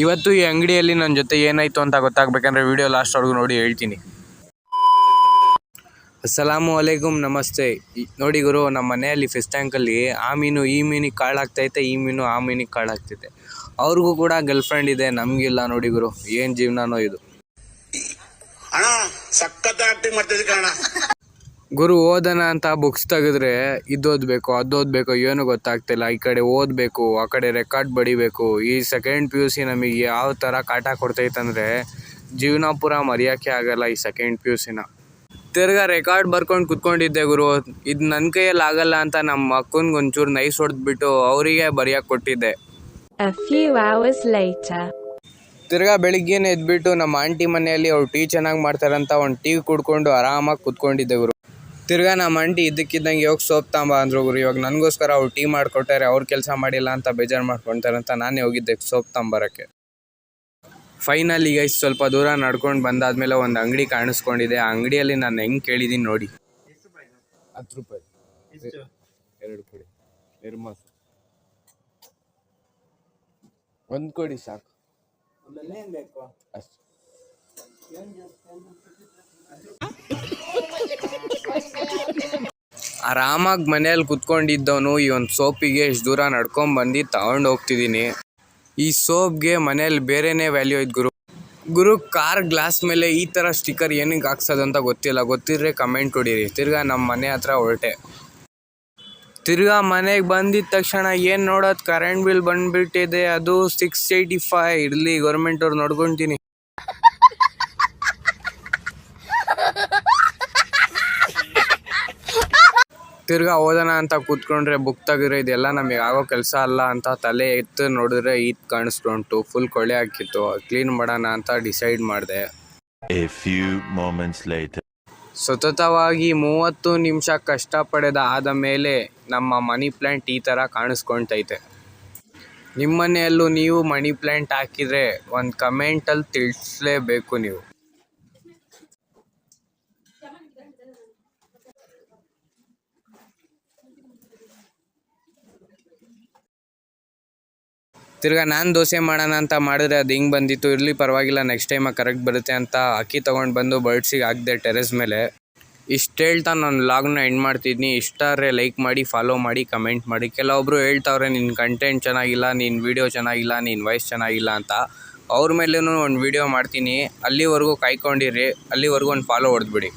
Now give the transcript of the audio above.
ಇವತ್ತು ಈ ಅಂಗಡಿಯಲ್ಲಿ ನನ್ನ ಜೊತೆ ಏನಾಯಿತು ಅಂತ ಗೊತ್ತಾಗಬೇಕಂದ್ರೆ ವಿಡಿಯೋ ಲಾಸ್ಟ್ವರೆಗೂ ನೋಡಿ ಹೇಳ್ತೀನಿ. ಅಸ್ಸಲಾಮು ಅಲೈಕುಮ್, ನಮಸ್ತೆ. ನೋಡಿ ಗುರು, ನಮ್ಮ ಮನೆಯಲ್ಲಿ ಫಿಶ್ ಟ್ಯಾಂಕಲ್ಲಿ ಆ ಮೀನು ಈ ಮೀನಿಗೆ ಕಾಳಾಗ್ತೈತೆ, ಈ ಮೀನು ಆ ಮೀನಿಗೆ ಕಾಳಾಗ್ತೈತೆ. ಅವ್ರಿಗೂ ಕೂಡ ಗರ್ಲ್ ಫ್ರೆಂಡ್ ಇದೆ, ನಮಗಿಲ್ಲ. ನೋಡಿ ಗುರು, ಏನು ಜೀವನನೋ ಇದು. ಗುರು, ಓದೋಣ ಅಂತ ಬುಕ್ಸ್ ತೆಗೆದ್ರೆ ಇದು ಓದಬೇಕು, ಅದು ಓದಬೇಕು, ಏನು ಗೊತ್ತಾಗ್ತಿಲ್ಲ. ಈ ಕಡೆ ಓದಬೇಕು, ಆ ಕಡೆ ರೆಕಾರ್ಡ್ ಬಡಿಬೇಕು. ಈ ಸೆಕೆಂಡ್ PUC ನಮಗೆ ಯಾವ ಥರ ಕಾಟ ಕೊಡ್ತೈತಂದರೆ ಜೀವನ ಪೂರ ಮರೆಯೋಕ್ಕೆ ಆಗಲ್ಲ ಈ ಸೆಕೆಂಡ್ PUCನ. ತಿರ್ಗಾ ರೆಕಾರ್ಡ್ ಬರ್ಕೊಂಡು ಕುತ್ಕೊಂಡಿದ್ದೆ ಗುರು. ಇದು ನನ್ನ ಕೈಯಲ್ಲಿ ಆಗಲ್ಲ ಅಂತ ನಮ್ಮ ಅಕ್ಕನಿಗೆ ಒಂಚೂರು ನೈಸ್ ಹೊಡೆದ್ಬಿಟ್ಟು ಅವರಿಗೆ ಬರೆಯೋಕ್ಕೆ ಕೊಟ್ಟಿದ್ದೆ. ತಿರ್ಗಾ ಬೆಳಿಗ್ಗೆನೇ ಎದ್ಬಿಟ್ಟು ನಮ್ಮ ಆಂಟಿ ಮನೆಯಲ್ಲಿ ಅವ್ರು ಟೀ ಚೆನ್ನಾಗಿ ಮಾಡ್ತಾರಂತ ಒಂದು ಟೀ ಕುಡ್ಕೊಂಡು ಆರಾಮಾಗಿ ಕುತ್ಕೊಂಡಿದ್ದೆ ಗುರು. ತಿರ್ಗಾ ನಮ್ಮ ಆಂಟಿ ಇದ್ದಕ್ಕಿದ್ದಂಗೆ ಹೋಗಿ ಸೋಪ್ ತಾಂಬ ಅಂದರು ಗುರು. ಇವಾಗ ನನಗೋಸ್ಕರ ಅವ್ರು ಟೀ ಮಾಡಿಕೊಟ್ಟಾರೆ, ಅವ್ರು ಕೆಲಸ ಮಾಡಿಲ್ಲ ಅಂತ ಬೇಜಾರು ಮಾಡ್ಕೊತಾರಂತ ನಾನೇ ಹೋಗಿದ್ದೆ ಸೋಪ್ ತಾಂಬರೋಕ್ಕೆ. ಫೈನಲಿ ಈಗ ಸ್ವಲ್ಪ ದೂರ ನಡ್ಕೊಂಡು ಬಂದಾದ್ಮೇಲೆ ಒಂದು ಅಂಗಡಿ ಕಾಣಿಸ್ಕೊಂಡಿದೆ. ಆ ಅಂಗಡಿಯಲ್ಲಿ ನಾನು ಹೆಂಗೆ ಕೇಳಿದ್ದೀನಿ ನೋಡಿ. 10 ರೂಪಾಯಿ 2 ಕೊಡಿ, ನಿರ್ಮಾಸ 1 ಕೊಡಿ ಸಾಕು. ಅಷ್ಟು ಆರಾಮಾಗಿ ಮನೆಯಲ್ಲಿ ಕುತ್ಕೊಂಡಿದ್ದವನು ಈ ಒಂದು ಸೋಪಿಗೆ ಎಷ್ಟು ದೂರ ನಡ್ಕೊಂಬಂದು ತಗೊಂಡು ಹೋಗ್ತಿದ್ದೀನಿ. ಈ ಸೋಪ್ಗೆ ಮನೇಲಿ ಬೇರೆನೇ ವ್ಯಾಲ್ಯೂ ಐತೆ ಗುರು. ಕಾರ್ ಗ್ಲಾಸ್ ಮೇಲೆ ಈ ಥರ ಸ್ಟಿಕ್ಕರ್ ಏನಕ್ಕೆ ಹಾಕ್ಸೋದಂತ ಗೊತ್ತಿಲ್ಲ. ಗೊತ್ತಿದ್ರೆ ಕಮೆಂಟ್ ಹೊಡೀರಿ. ತಿರ್ಗಾ ನಮ್ಮ ಮನೆ ಹತ್ರ ಹೊರಟೆ. ತಿರ್ಗಾ ಮನೆಗೆ ಬಂದಿದ್ದ ತಕ್ಷಣ ಏನು ನೋಡೋದು, ಕರೆಂಟ್ ಬಿಲ್ ಬಂದುಬಿಟ್ಟಿದೆ. ಅದು 685. ಇರಲಿ, ಗೌರ್ಮೆಂಟ್ ಅವ್ರು ನೋಡ್ಕೊತೀನಿ. ತಿರ್ಗಾ ಓದೋಣ ಅಂತ ಕೂತ್ಕೊಂಡ್ರೆ ಬುಕ್ ತೆಗೆದ್ರೆ ಇದೆಲ್ಲ ನಮಗೆ ಆಗೋ ಕೆಲಸ ಅಲ್ಲ ಅಂತ ತಲೆ ಎತ್ತು ನೋಡಿದ್ರೆ ಈದ್ ಕಾಣಿಸ್ಕೊಂತು. ಫುಲ್ ಕೊಳೆ ಹಾಕಿತ್ತು. ಕ್ಲೀನ್ ಮಾಡೋಣ ಅಂತ ಡಿಸೈಡ್ ಮಾಡಿದೆ. ಸತತವಾಗಿ 30 ನಿಮಿಷ ಕಷ್ಟಪಡೆದ ಆದ ಮೇಲೆ ನಮ್ಮ ಮನಿ ಪ್ಲ್ಯಾಂಟ್ ಈ ಥರ ಕಾಣಿಸ್ಕೊತೈತೆ. ನಿಮ್ಮ ಮನೆಯಲ್ಲೂ ನೀವು ಮನಿ ಪ್ಲ್ಯಾಂಟ್ ಹಾಕಿದರೆ ಒಂದು ಕಮೆಂಟಲ್ಲಿ ತಿಳಿಸ್ಲೇಬೇಕು ನೀವು. ತಿರ್ಗಾ ನಾನು ದೋಸೆ ಮಾಡೋಣ ಅಂತ ಮಾಡಿದ್ರೆ ಅದು ಹಿಂಗೆ ಬಂದಿತ್ತು. ಇರಲಿ, ಪರವಾಗಿಲ್ಲ, ನೆಕ್ಸ್ಟ್ ಟೈಮ್ ಕರೆಕ್ಟ್ ಬರುತ್ತೆ ಅಂತ ಅಕ್ಕಿ ತೊಗೊಂಡು ಬಂದು ಬರ್ಡ್ಸಿಗೆ ಹಾಕಿದೆ ಟೆರೆಸ್ ಮೇಲೆ. ಇಷ್ಟು ಹೇಳ್ತಾ ನಾನು ವ್ಲಾಗ್ನ ಎಂಡ್ ಮಾಡ್ತಿದ್ದೀನಿ. ಇಷ್ಟಾದ್ರೆ ಲೈಕ್ ಮಾಡಿ, ಫಾಲೋ ಮಾಡಿ, ಕಮೆಂಟ್ ಮಾಡಿ. ಕೆಲವೊಬ್ಬರು ಹೇಳ್ತಾವ್ರೆ ನಿನ್ನ ಕಂಟೆಂಟ್ ಚೆನ್ನಾಗಿಲ್ಲ, ನಿನ್ನ ವೀಡಿಯೋ ಚೆನ್ನಾಗಿಲ್ಲ, ನಿನ್ನ ವಾಯ್ಸ್ ಚೆನ್ನಾಗಿಲ್ಲ ಅಂತ. ಅವ್ರ ಮೇಲೂ ಒಂದು ವೀಡಿಯೋ ಮಾಡ್ತೀನಿ. ಅಲ್ಲಿವರೆಗೂ ಕಾಯ್ಕೊಂಡಿರಿ. ಅಲ್ಲಿವರೆಗೂ ಒಂದು ಫಾಲೋ ಹೊಡೆದ್ಬಿಡಿ.